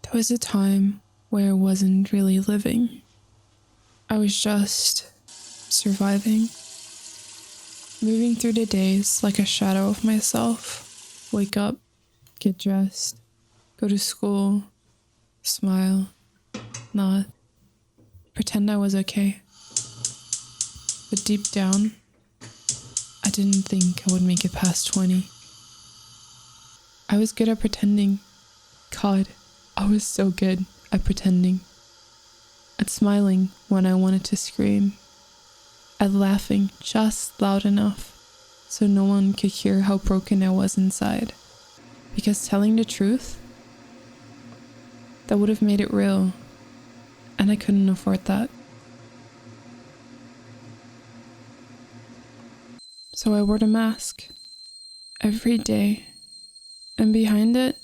There was a time where I wasn't really living. I was just surviving, moving through the days like a shadow of myself. Wake up, get dressed, go to school, smile, nod, pretend I was okay. But deep down, I didn't think I would make it past 20. I was good at pretending. God, I was so good at pretending. At smiling when I wanted to scream. At laughing just loud enough so no one could hear how broken I was inside. Because telling the truth, that would have made it real, and I couldn't afford that. So I wore the mask every day, and behind it,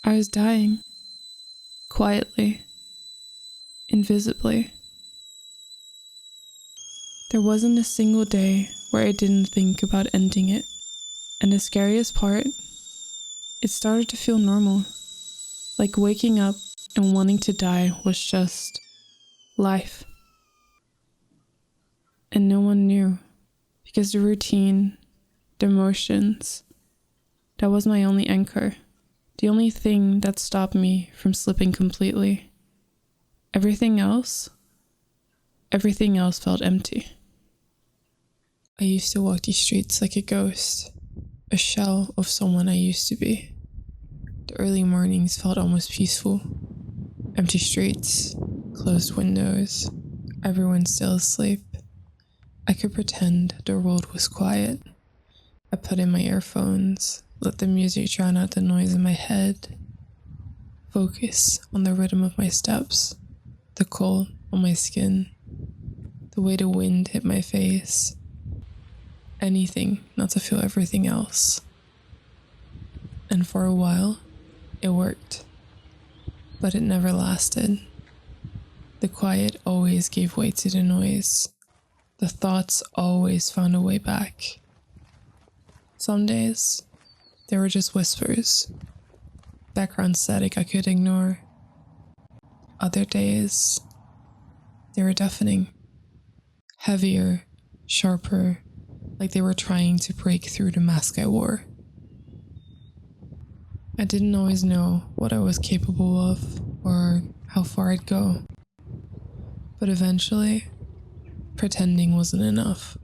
I was dying, quietly, invisibly. There wasn't a single day where I didn't think about ending it, and the scariest part, it started to feel normal, like waking up and wanting to die was just life. And no one knew, because the routine, the emotions, that was my only anchor, the only thing that stopped me from slipping completely. Everything else felt empty. I used to walk these streets like a ghost, a shell of someone I used to be. The early mornings felt almost peaceful. Empty streets, closed windows, everyone still asleep. I could pretend the world was quiet. I put in my earphones, let the music drown out the noise in my head, focus on the rhythm of my steps, the cold on my skin, the way the wind hit my face. Anything not to feel everything else. And for a while, it worked. But it never lasted. The quiet always gave way to the noise. The thoughts always found a way back. Some days, they were just whispers, background static I could ignore. Other days, they were deafening, heavier, sharper, like they were trying to break through the mask I wore. I didn't always know what I was capable of or how far I'd go. But eventually, pretending wasn't enough.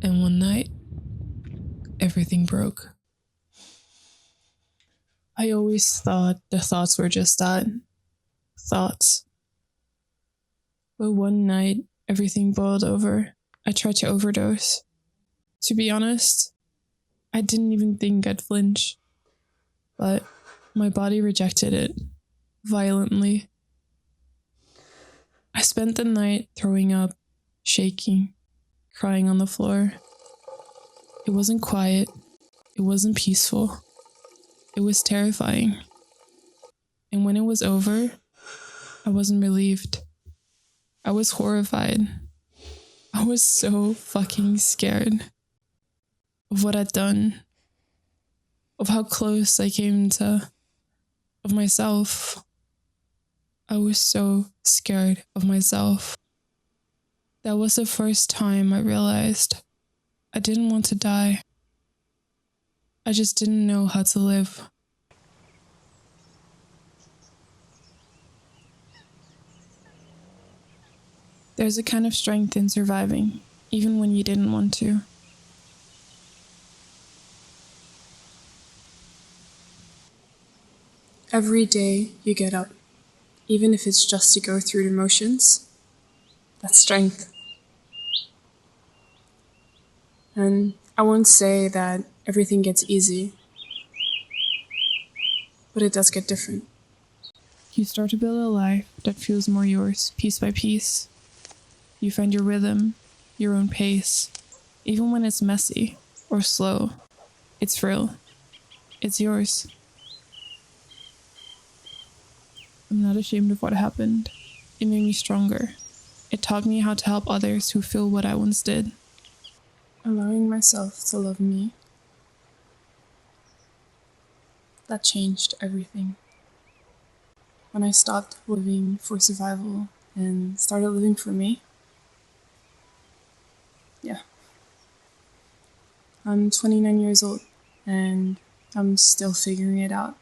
And one night, everything broke. I always thought the thoughts were just that, thoughts. But one night, everything boiled over. I tried to overdose. To be honest, I didn't even think I'd flinch. But my body rejected it, violently. I spent the night throwing up, shaking, crying on the floor. It wasn't quiet. It wasn't peaceful. It was terrifying. And when it was over, I wasn't relieved. I was horrified. I was so fucking scared of what I'd done, of how close I came of myself. I was so scared of myself. That was the first time I realized I didn't want to die. I just didn't know how to live. There's a kind of strength in surviving, even when you didn't want to. Every day you get up, even if it's just to go through the motions, that's strength. And I won't say that everything gets easy, but it does get different. You start to build a life that feels more yours, piece by piece. You find your rhythm, your own pace, even when it's messy or slow. It's real. It's yours. I'm not ashamed of what happened. It made me stronger. It taught me how to help others who feel what I once did. Allowing myself to love me, that changed everything. when I stopped living for survival and started living for me. Yeah. I'm 29 years old and I'm still figuring it out.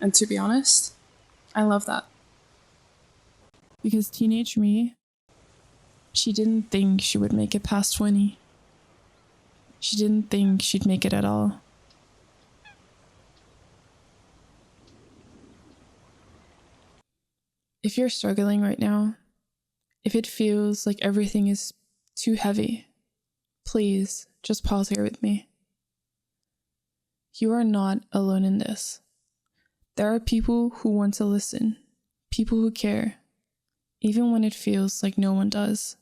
And to be honest, I love that. Because teenage me, she didn't think she would make it past 20. She didn't think she'd make it at all. If you're struggling right now, if it feels like everything is too heavy, please just pause here with me. You are not alone in this. There are people who want to listen, people who care, even when it feels like no one does.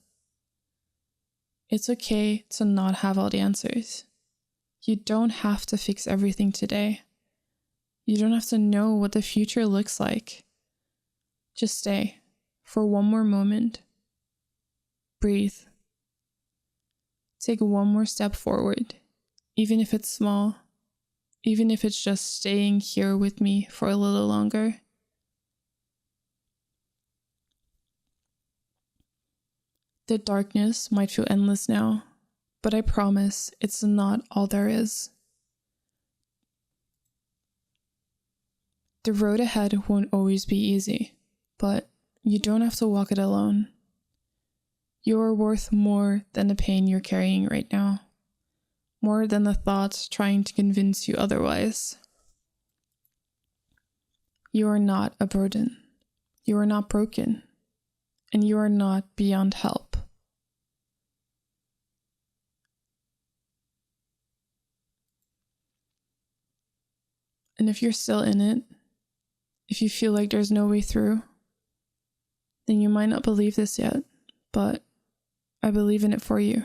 It's okay to not have all the answers. You don't have to fix everything today. You don't have to know what the future looks like. Just stay for one more moment. Breathe. Take one more step forward, even if it's small, even if it's just staying here with me for a little longer. The darkness might feel endless now, but I promise it's not all there is. The road ahead won't always be easy, but you don't have to walk it alone. You are worth more than the pain you're carrying right now, more than the thoughts trying to convince you otherwise. You are not a burden. You are not broken, and you are not beyond help. And if you're still in it, if you feel like there's no way through, then you might not believe this yet, but I believe in it for you.